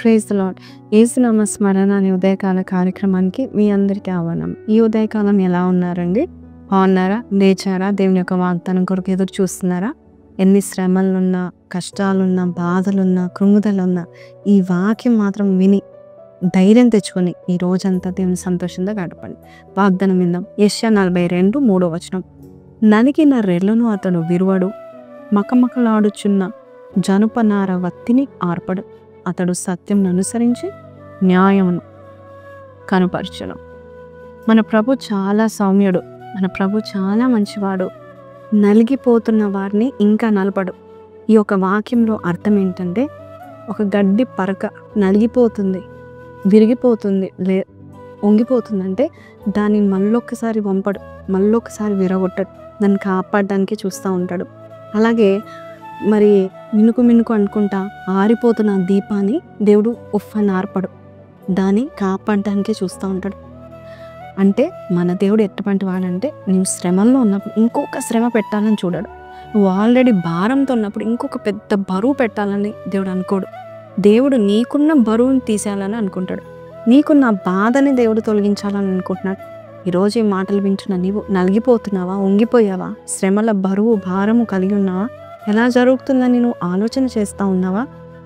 Praise the lord. యేసునామ స్మరణ అనే ఉదయకాల కార్యక్రమానికి మీ అందరికీ ఆహ్వానం. ఈ ఉదయకాలం ఎలా ఉన్నారండి? బాగున్నారా? లేచారా? దేవుని యొక్క వాగ్దానం కొరకు ఎదురు చూస్తున్నారా? ఎన్ని శ్రమలున్నా, కష్టాలున్నా, బాధలున్నా, కృంగుదలున్నా ఈ వాక్యం మాత్రం విని ధైర్యం తెచ్చుకొని ఈ రోజంతా దేవుని సంతోషంగా గడపండి. వాగ్దానం విందాం. యెషయా 42:3 నలిగిన రెల్లును అతడు విరువడు, మకమకలాడుచున్న జనుపనార వత్తిని ఆర్పడు. అతడు సత్యం అనుసరించి న్యాయమును కనుపరచును. మన ప్రభు చాలా సౌమ్యుడు, మన ప్రభు చాలా మంచివాడు. నలిగిపోతున్న వారిని ఇంకా నలపడు. ఈ యొక్క వాక్యంలో అర్థం ఏంటంటే, ఒక గడ్డి పరక నలిగిపోతుంది, విరిగిపోతుంది, వంగిపోతుందంటే దాన్ని మళ్ళొక్కసారి వంపడు, మళ్ళొక్కసారి విరగొట్టడు, దాన్ని కాపాడడానికి చూస్తూ ఉంటాడు. అలాగే మరి మినుకు అనుకుంటా ఆరిపోతున్న దీపాన్ని దేవుడు ఉఫ్ఫని ఆర్పడు, దాన్ని కాపాడడానికే చూస్తూ ఉంటాడు. అంటే మన దేవుడు ఎటువంటి వాడంటే, నువ్వు శ్రమల్లో ఉన్నప్పుడు ఇంకొక శ్రమ పెట్టాలని చూడడు. నువ్వు ఆల్రెడీ భారంతో ఉన్నప్పుడు ఇంకొక పెద్ద బరువు పెట్టాలని దేవుడు అనుకోడు. దేవుడు నీకున్న బరువుని తీసేయాలని అనుకుంటాడు. నీకున్న బాధని దేవుడు తొలగించాలని అనుకుంటున్నాడు. ఈరోజు ఈ మాటలు వింటున్నా నీవు నలిగిపోతున్నావా? వంగిపోయావా? శ్రమల బరువు భారము కలిగి ఉన్నావా? ఎలా జరుగుతుందని నువ్వు ఆలోచన చేస్తూ ఉన్నావా?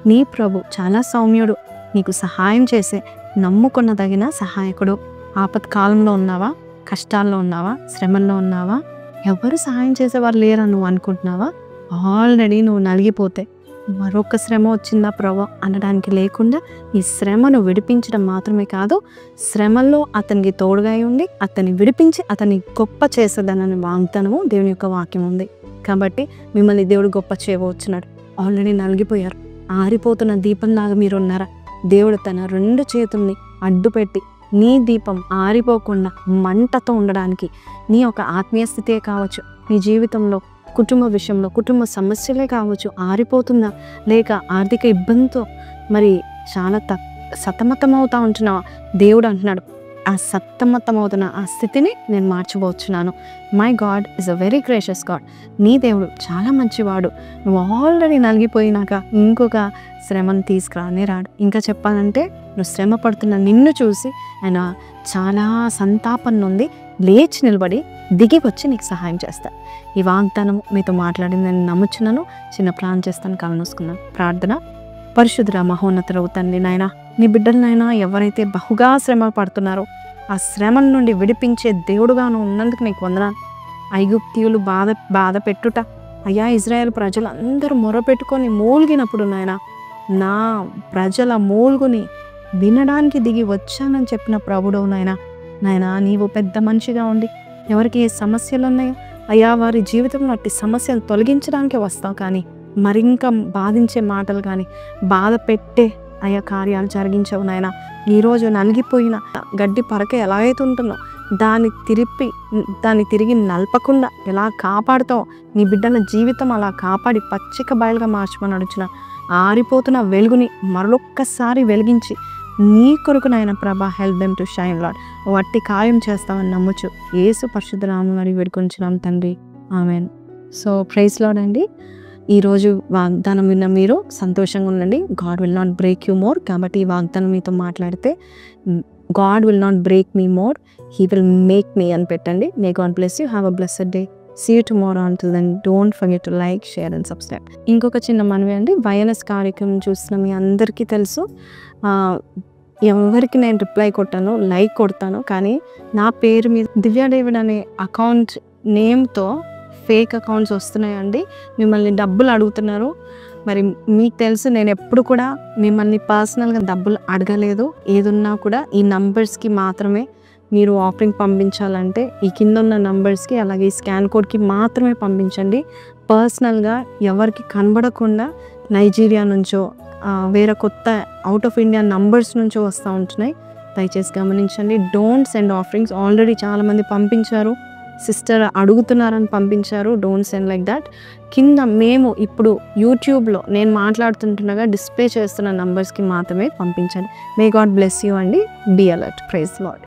నీ ప్రభు చాలా సౌమ్యుడు, నీకు సహాయం చేసే నమ్ముకున్నదగిన సహాయకుడు. ఆపత్కాలంలో ఉన్నావా? కష్టాల్లో ఉన్నావా? శ్రమల్లో ఉన్నావా? ఎవరు సహాయం చేసేవారు లేరా నువ్వు అనుకుంటున్నావా? ఆల్రెడీ నువ్వు నలిగిపోతే మరొక శ్రమ వచ్చిందా ప్రభు అనడానికి లేకుండా, ఈ శ్రమను విడిపించడం మాత్రమే కాదు, శ్రమల్లో అతనికి తోడుగా ఉండి అతన్ని విడిపించి అతన్ని గొప్ప చేసేదనని వాగ్దానము దేవుని యొక్క వాక్యం ఉంది. కాబట్టి మిమ్మల్ని దేవుడు గొప్ప చేయవచ్చున్నాడు. ఆల్రెడీ నలిగిపోయారు, ఆరిపోతున్న దీపంలాగా మీరు ఉన్నారా? దేవుడు తన 2 చేతుల్ని అడ్డుపెట్టి నీ దీపం ఆరిపోకుండా మంటతో ఉండడానికి, నీ యొక్క ఆత్మీయ స్థితే కావచ్చు, నీ జీవితంలో కుటుంబ విషయంలో కుటుంబ సమస్యలే కావచ్చు, ఆరిపోతుందా, లేక ఆర్థిక ఇబ్బందితో మరి చాలా సతమతమవుతా ఉంటున్నావా? దేవుడు అంటున్నాడు, ఆ సతమతమవుతున్న ఆ స్థితిని నేను మార్చబోతున్నాను. My God is a very gracious God. నీ దేవుడు చాలా మంచివాడు. నువ్వు ఆల్రెడీ నలిగిపోయినాక ఇంకొక శ్రమను తీసుకురానే రాడు. ఇంకా చెప్పాలంటే, నువ్వు శ్రమ పడుతున్న నిన్ను చూసి ఆయన చాలా సంతాపం నుండి లేచి నిలబడి దిగి వచ్చి నీకు సహాయం చేస్తా. ఈ వాగ్దానం మీతో మాట్లాడిందని నమ్ముచున్నాను. చిన్న ప్రార్థన చేస్తాను, కళ్ళు మూసుకున్నాను. ప్రార్థన. పరిశుద్ధుడా, మహోన్నతుడవు తండ్రి, నాయన నీ బిడ్డలనైనా ఎవరైతే బహుగా శ్రమ పడుతున్నారో ఆ శ్రమల నుండి విడిపించే దేవుడుగా నువ్వు ఉన్నందుకు నీకు వందనాలు. ఐగుప్తీయులు బాధ పెట్టుట, అయ్యా ఇజ్రాయేల్ ప్రజలు అందరూ మొరపెట్టుకొని మూలిగినప్పుడు నాయన, నా ప్రజల మూలుగుని వినడానికి దిగి వచ్చానని చెప్పిన ప్రభుడవు నాయన, నీవు పెద్ద మనిషిగా ఉండి ఎవరికి ఏ సమస్యలు ఉన్నాయో అయ్యా వారి జీవితంలో అట్టి సమస్యలు తొలగించడానికి వస్తావు, కానీ మరింకా బాధించే మాటలు కానీ బాధ పెట్టే అయ్యా కార్యాలు జరిగించవు నాయన. ఈరోజు నలిగిపోయిన గడ్డి పరక ఎలా అయితే ఉంటుందో దాన్ని తిరిగి నలపకుండా ఎలా కాపాడుతావు, నీ బిడ్డల జీవితం అలా కాపాడి పచ్చిక బయలుగా మార్చమని అడుగుచున్న ఆరిపోతున్న వెలుగుని మరొక్కసారి వెలిగించి నీ కొరకు నాయన ప్రభా, help them to shine lord. వట్టి ఖాయం చేస్తామని నమ్ముచు యేసు పరిశుద్ధ నామమున వేడుకొంచున్నాం తండ్రి, ఆమెన్. సో ప్రైజ్ లార్డ్ అండి. ఈరోజు వాగ్దానం విన్న మీరు సంతోషంగా ఉండండి. God will not break you more. కాబట్టి ఈ వాగ్దానం మీతో మాట్లాడితే, God will not break me more, he will make me అని పెట్టండి. మే god bless you. Have a blessed day. See you tomorrow. Until then, don't forget to like, share and subscribe. ఇంకొక చిన్న మనవి అండి, వైఎన్ఎస్ కార్యక్రమం చూసిన మీ అందరికీ తెలుసు, ఎవరికి నేను రిప్లై కొట్టాను, లైక్ కొడతాను, కానీ నా పేరు మీద దివ్య డేవిడ్ అనే అకౌంట్ నేమ్తో ఫేక్ అకౌంట్స్ వస్తున్నాయండి. మిమ్మల్ని డబ్బులు అడుగుతున్నారు. మరి మీకు తెలుసు, నేను ఎప్పుడు కూడా మిమ్మల్ని పర్సనల్గా డబ్బులు అడగలేదు. ఏదున్నా కూడా ఈ నంబర్స్కి మాత్రమే మీరు ఆఫరింగ్ పంపించాలంటే ఈ కింద ఉన్న నంబర్స్కి, అలాగే ఈ స్కాన్ కోడ్కి మాత్రమే పంపించండి. పర్సనల్గా ఎవరికి కనబడకుండా నైజీరియా నుంచో వేరే కొత్త అవుట్ ఆఫ్ ఇండియా నంబర్స్ నుంచో వస్తూ ఉంటున్నాయి. దయచేసి గమనించండి. Don't send offerings. ఆల్రెడీ చాలామంది పంపించారు, సిస్టర్ అడుగుతున్నారని పంపించారు. Don't send like that. కింద మేము ఇప్పుడు యూట్యూబ్లో నేను మాట్లాడుతుండగా డిస్ప్లే చేస్తున్న నంబర్స్కి మాత్రమే పంపించండి. మే గాడ్ బ్లెస్ యూ అండి. Be alert. Praise lord.